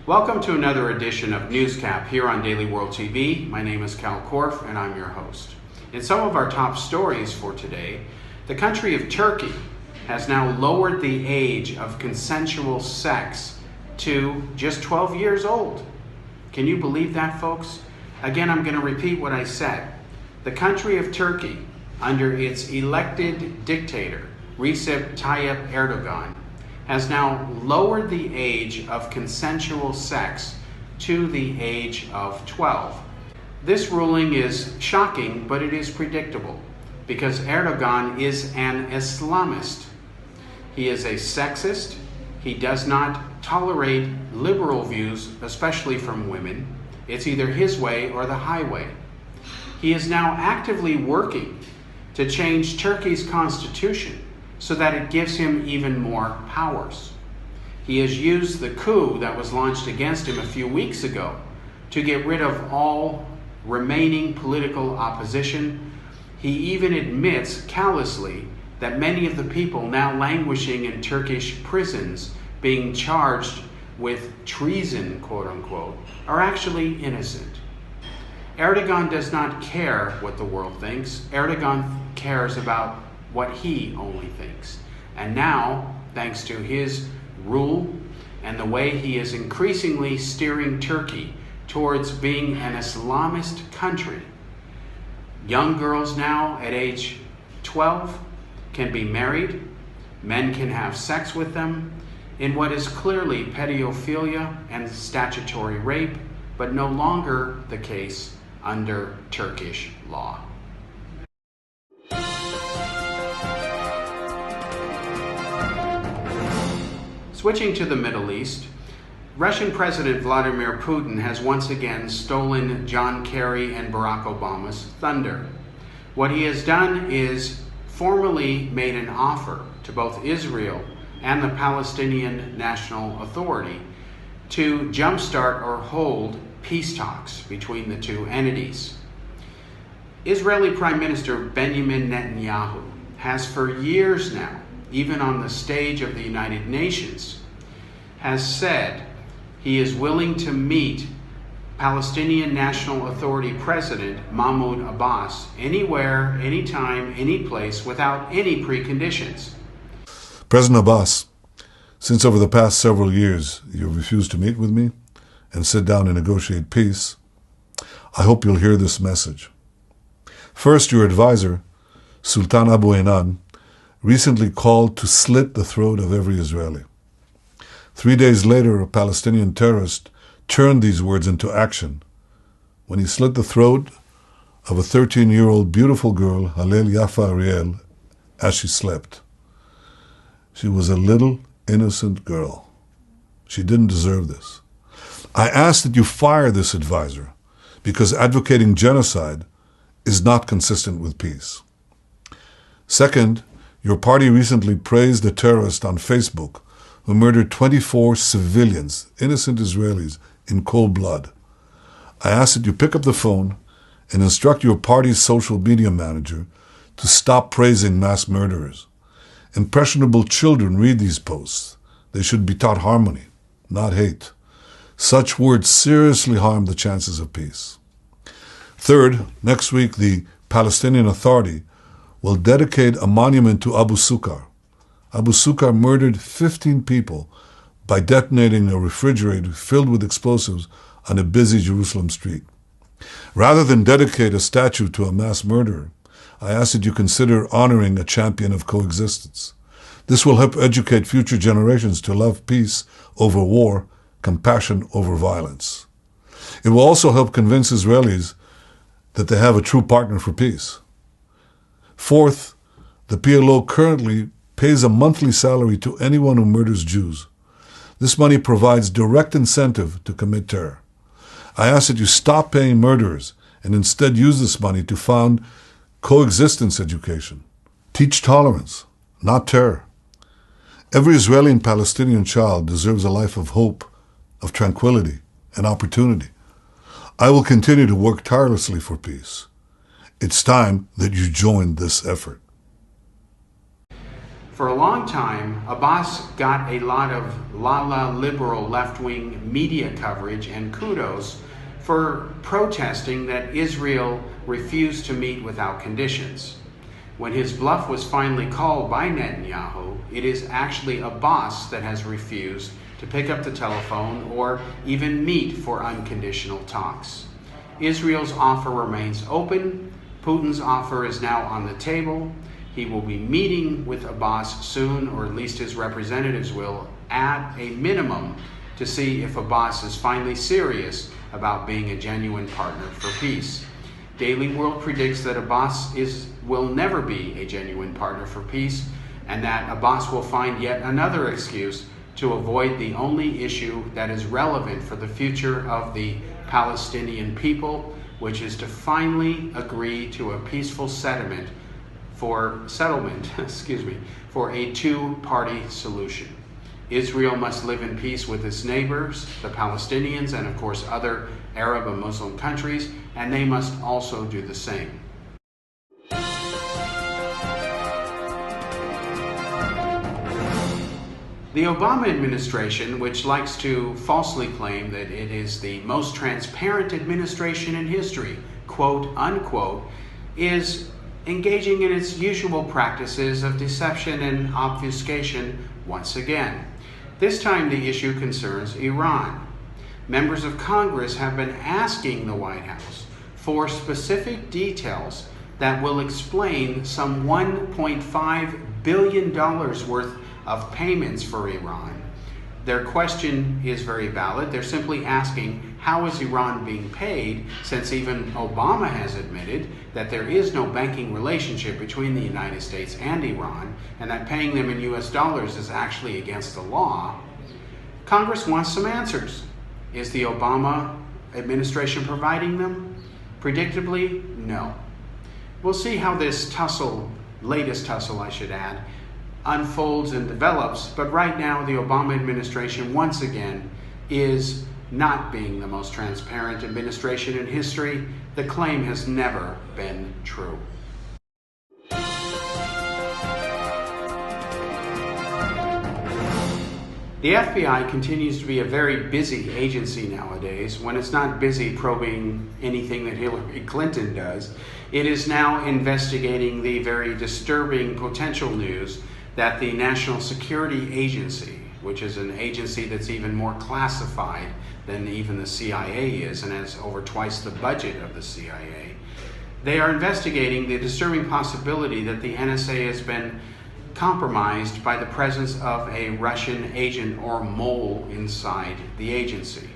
Welcome to another edition of NewsCap here on Daily World TV. My name is Kal Korff and I'm your host. In some of our top stories for today, the country of Turkey has now lowered the age of consensual sex to just 12 years old. Can you believe that, folks? Again, I'm going to repeat what I said. The country of Turkey, under its elected dictator, Recep Tayyip Erdogan, has now lowered the age of consensual sex to the age of 12. This ruling is shocking, but it is predictable because Erdogan is an Islamist. He is a sexist. He does not tolerate liberal views, especially from women. It's either his way or the highway. He is now actively working to change Turkey's constitution so that it gives him even more powers. He has used the coup that was launched against him a few weeks ago to get rid of all remaining political opposition. He even admits callously that many of the people now languishing in Turkish prisons being charged with treason, quote unquote, are actually innocent. Erdogan does not care what the world thinks. Erdogan cares about what he only thinks. And now, thanks to his rule and the way he is increasingly steering Turkey towards being an Islamist country, young girls now at age 12 can be married, men can have sex with them in what is clearly pedophilia and statutory rape, but no longer the case under Turkish law. Switching to the Middle East, Russian President Vladimir Putin has once again stolen John Kerry and Barack Obama's thunder. What he has done is formally made an offer to both Israel and the Palestinian National Authority to jumpstart or hold peace talks between the two entities. Israeli Prime Minister Benjamin Netanyahu has for years now, even on the stage of the United Nations, has said he is willing to meet Palestinian National Authority President Mahmoud Abbas anywhere, anytime, any place, without any preconditions. President Abbas, since over the past several years you have refused to meet with me and sit down and negotiate peace, I hope you'll hear this message. First, your advisor, Sultan Abu Einan, recently called to slit the throat of every Israeli. 3 days later, a Palestinian terrorist turned these words into action when he slit the throat of a 13-year-old beautiful girl, Halel Yafa Ariel, as she slept. She was a little, innocent girl. She didn't deserve this. I ask that you fire this advisor because advocating genocide is not consistent with peace. Second, your party recently praised a terrorist on Facebook who murdered 24 civilians, innocent Israelis, in cold blood. I ask that you pick up the phone and instruct your party's social media manager to stop praising mass murderers. Impressionable children read these posts. They should be taught harmony, not hate. Such words seriously harm the chances of peace. Third, next week the Palestinian Authority will dedicate a monument to Abu Sukkar. Abu Sukkar murdered 15 people by detonating a refrigerator filled with explosives on a busy Jerusalem street. Rather than dedicate a statue to a mass murderer, I ask that you consider honoring a champion of coexistence. This will help educate future generations to love peace over war, compassion over violence. It will also help convince Israelis that they have a true partner for peace. Fourth, the PLO currently pays a monthly salary to anyone who murders Jews. This money provides direct incentive to commit terror. I ask that you stop paying murderers and instead use this money to found coexistence education. Teach tolerance, not terror. Every Israeli and Palestinian child deserves a life of hope, of tranquility, and opportunity. I will continue to work tirelessly for peace. It's time that you join this effort. For a long time, Abbas got a lot of liberal left-wing media coverage and kudos for protesting that Israel refused to meet without conditions. When his bluff was finally called by Netanyahu, it is actually Abbas that has refused to pick up the telephone or even meet for unconditional talks. Israel's offer remains open. Putin's offer is now on the table. He will be meeting with Abbas soon, or at least his representatives will, at a minimum, to see if Abbas is finally serious about being a genuine partner for peace. Daily World predicts that Abbas will never be a genuine partner for peace, and that Abbas will find yet another excuse to avoid the only issue that is relevant for the future of the Palestinian people, which is to finally agree to a peaceful settlement for a two-party solution. Israel must live in peace with its neighbors, the Palestinians, and of course other Arab and Muslim countries, and they must also do the same. The Obama administration, which likes to falsely claim that it is the most transparent administration in history, quote unquote, is engaging in its usual practices of deception and obfuscation once again. This time the issue concerns Iran. Members of Congress have been asking the White House for specific details that will explain some $1.5 billion worth of payments for Iran. Their question is very valid. They're simply asking, how is Iran being paid, since even Obama has admitted that there is no banking relationship between the United States and Iran, and that paying them in US dollars is actually against the law. Congress wants some answers. Is the Obama administration providing them? Predictably, no. We'll see how this latest tussle I should add, unfolds and develops, but right now the Obama administration once again is not being the most transparent administration in history. The claim has never been true. The FBI continues to be a very busy agency nowadays. When it's not busy probing anything that Hillary Clinton does, it is now investigating the very disturbing potential news that the National Security Agency, which is an agency that's even more classified than even the CIA is and has over twice the budget of the CIA, they are investigating the disturbing possibility that the NSA has been compromised by the presence of a Russian agent or mole inside the agency.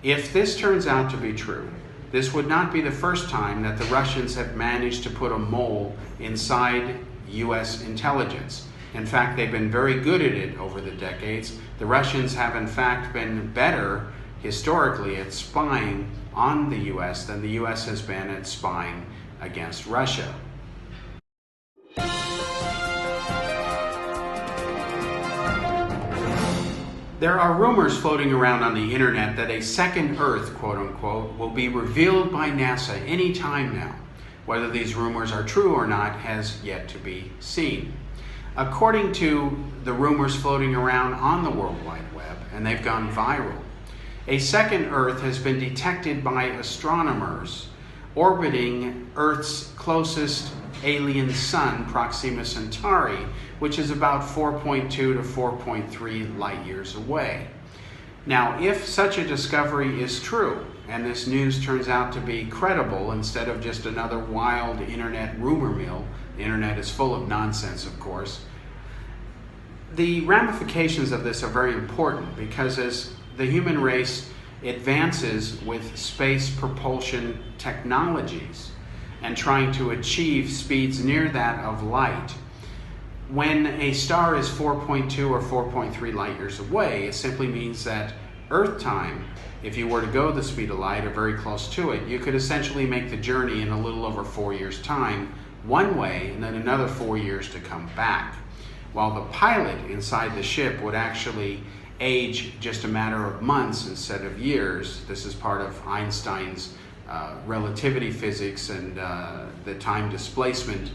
If this turns out to be true, this would not be the first time that the Russians have managed to put a mole inside US intelligence. In fact, they've been very good at it over the decades. The Russians have in fact been better historically at spying on the US than the US has been at spying against Russia. There are rumors floating around on the internet that a second Earth, quote unquote, will be revealed by NASA any time now. Whether these rumors are true or not has yet to be seen. According to the rumors floating around on the World Wide Web, and they've gone viral, a second Earth has been detected by astronomers orbiting Earth's closest alien sun, Proxima Centauri, which is about 4.2 to 4.3 light years away. Now, if such a discovery is true, and this news turns out to be credible instead of just another wild internet rumor mill, the internet is full of nonsense, of course, the ramifications of this are very important, because as the human race advances with space propulsion technologies and trying to achieve speeds near that of light, when a star is 4.2 or 4.3 light years away, it simply means that Earth time, if you were to go the speed of light or very close to it, you could essentially make the journey in a little over 4 years' time one way, and then another 4 years to come back. While the pilot inside the ship would actually age just a matter of months instead of years. This is part of Einstein's relativity physics and the time displacement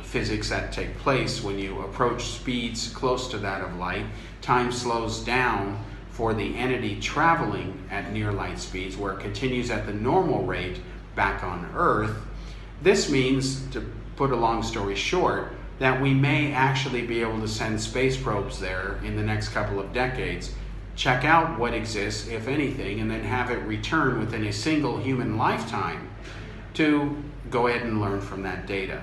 physics that take place. When you approach speeds close to that of light, time slows down for the entity traveling at near light speeds, where it continues at the normal rate back on Earth. This means, to put a long story short, that we may actually be able to send space probes there in the next couple of decades, check out what exists, if anything, and then have it return within a single human lifetime to go ahead and learn from that data.